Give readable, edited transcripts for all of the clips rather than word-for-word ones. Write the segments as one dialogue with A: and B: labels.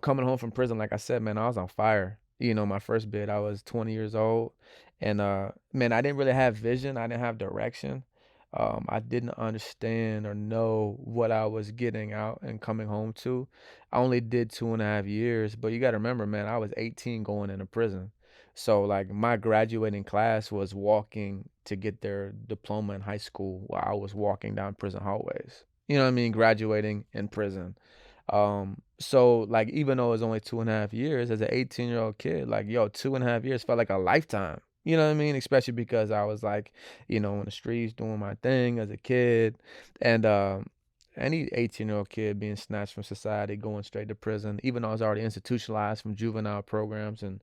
A: Coming home from prison, like I said, man, I was on fire. My first bid, I was 20 years old. And man, I didn't really have vision. I didn't have direction. I didn't understand or know what I was getting out and coming home to. I only did 2.5 years, but you got to remember, man, I was 18 going into prison. So like my graduating class was walking to get their diploma in high school while I was walking down prison hallways. You know what I mean? Graduating in prison. So like even though it was only 2.5 years, as an 18-year-old kid, like yo, 2.5 years felt like a lifetime. You know what I mean? Especially because I was like, in the streets doing my thing as a kid. And any 18-year-old kid being snatched from society, going straight to prison, even though I was already institutionalized from juvenile programs and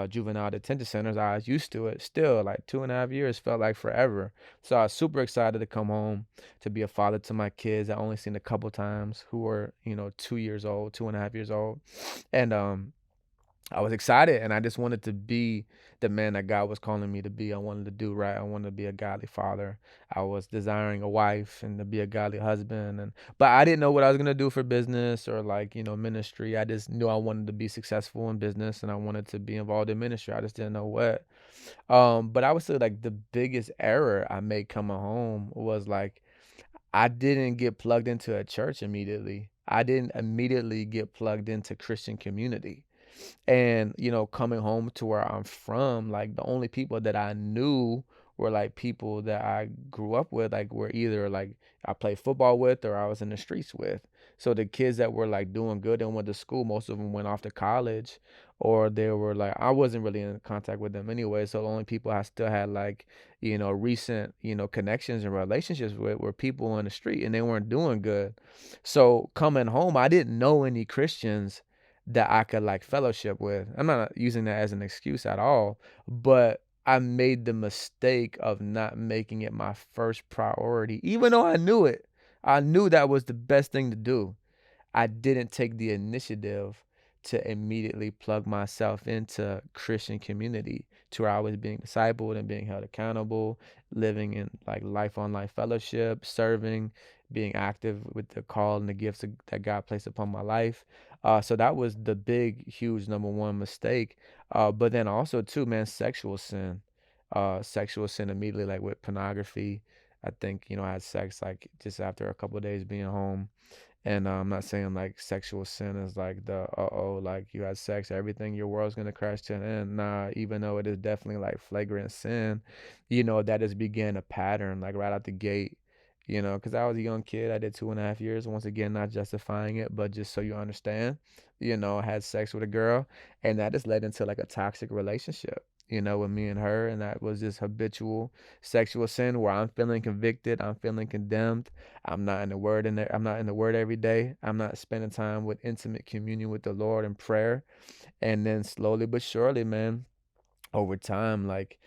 A: juvenile detention centers, I was used to it. Still, like 2.5 years felt like forever. So I was super excited to come home to be a father to my kids I only seen a couple times who were, 2 years old, 2.5 years old. And I was excited and I just wanted to be the man that God was calling me to be. I wanted to do right. I wanted to be a godly father. I was desiring a wife and to be a godly husband, and but I didn't know what I was gonna do for business or like, ministry. I just knew I wanted to be successful in business and I wanted to be involved in ministry. I just didn't know what. But I would say like the biggest error I made coming home was like I didn't get plugged into a church immediately. I didn't immediately get plugged into Christian community. And, coming home to where I'm from, like the only people that I knew were like people that I grew up with, like were either like I played football with or I was in the streets with. So the kids that were like doing good and went to school, most of them went off to college or they were like I wasn't really in contact with them anyway. So the only people I still had like, recent, connections and relationships with were people on the street and they weren't doing good. So coming home, I didn't know any Christians that I could like fellowship with. I'm not using that as an excuse at all, but I made the mistake of not making it my first priority, even though I knew it. I knew that was the best thing to do. I didn't take the initiative to immediately plug myself into Christian community to where I was being discipled and being held accountable, living in like life on life fellowship, serving, being active with the call and the gifts that God placed upon my life. So that was the big, huge number one mistake. But then also too, man, sexual sin. Sexual sin immediately, like with pornography. I think, I had sex like just after a couple of days being home. And I'm not saying like sexual sin is like the like you had sex, everything, your world's gonna crash to an end. Nah, even though it is definitely like flagrant sin, that has began a pattern like right out the gate. Because I was a young kid, I did 2.5 years. Once again, not justifying it, but just so you understand, had sex with a girl, and that just led into like a toxic relationship. With me and her, and that was just habitual sexual sin where I'm feeling convicted, I'm feeling condemned. I'm not in the word in there. I'm not in the word every day. I'm not spending time with intimate communion with the Lord and prayer. And then slowly but surely, man, over time, like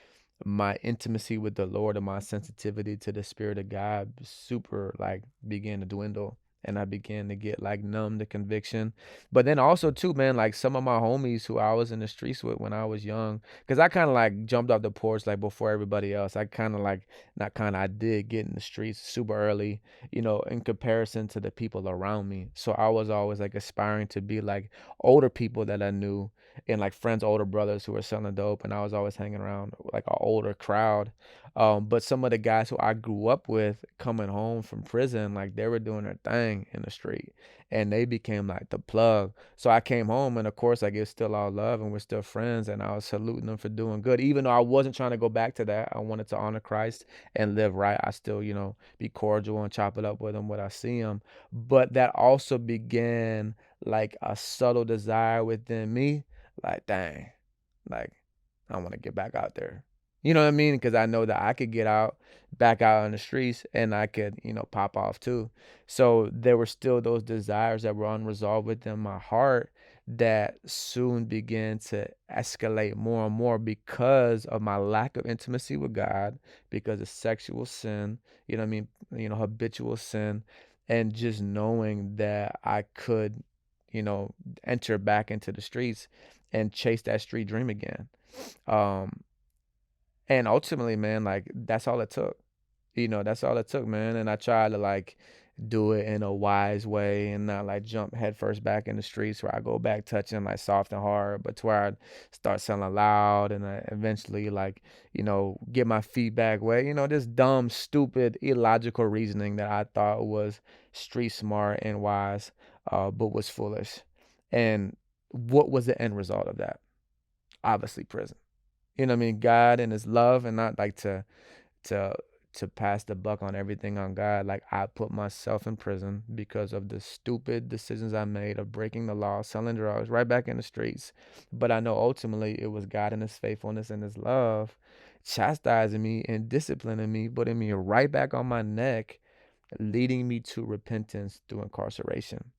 A: my intimacy with the Lord and my sensitivity to the Spirit of God super like began to dwindle. And I began to get like numb to conviction. But then also too, man, like some of my homies who I was in the streets with when I was young, because I kind of like jumped off the porch like before everybody else. I kind of like not kind of I did get in the streets super early, in comparison to the people around me. So I was always like aspiring to be like older people that I knew and like friends, older brothers who were selling dope, and I was always hanging around like an older crowd. But some of the guys who I grew up with coming home from prison, like they were doing their thing in the street, and they became like the plug. So I came home, and of course, like it's still all love, and we're still friends, and I was saluting them for doing good, even though I wasn't trying to go back to that. I wanted to honor Christ and live right. I still, be cordial and chop it up with them when I see them. But that also began like a subtle desire within me like, dang, like I want to get back out there. You know what I mean? Because I know that I could get out, back out on the streets, and I could, pop off too. So there were still those desires that were unresolved within my heart that soon began to escalate more and more because of my lack of intimacy with God, because of sexual sin, you know what I mean? Habitual sin, and just knowing that I could, you know, enter back into the streets and chase that street dream again. Um, and ultimately, man, like that's all it took. That's all it took, man. And I tried to like do it in a wise way and not like jump headfirst back in the streets where I go back touching like soft and hard, but to where I start selling loud and I eventually like, get my feet back wet. This dumb, stupid, illogical reasoning that I thought was street smart and wise, but was foolish. And what was the end result of that? Obviously prison. You know what I mean? God and his love, and not like to to pass the buck on everything on God. Like I put myself in prison because of the stupid decisions I made of breaking the law, selling drugs, right back in the streets. But I know ultimately it was God and his faithfulness and his love chastising me and disciplining me, putting me right back on my neck, leading me to repentance through incarceration.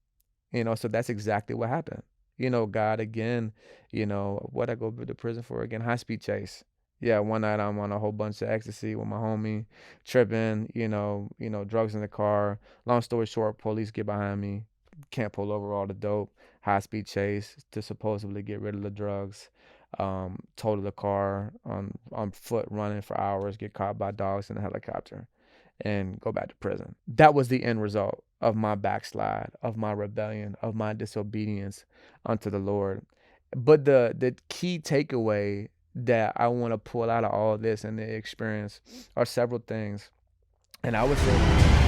A: So that's exactly what happened. God again, what I go to prison for again, high speed chase. Yeah, one night I'm on a whole bunch of ecstasy with my homie, tripping, drugs in the car. Long story short, police get behind me, can't pull over all the dope, high speed chase to supposedly get rid of the drugs. Total the car on foot running for hours, get caught by dogs in a helicopter and go back to prison. That was the end result of my backslide, of my rebellion, of my disobedience unto the Lord. But the key takeaway that I want to pull out of all this and the experience are several things. And I would say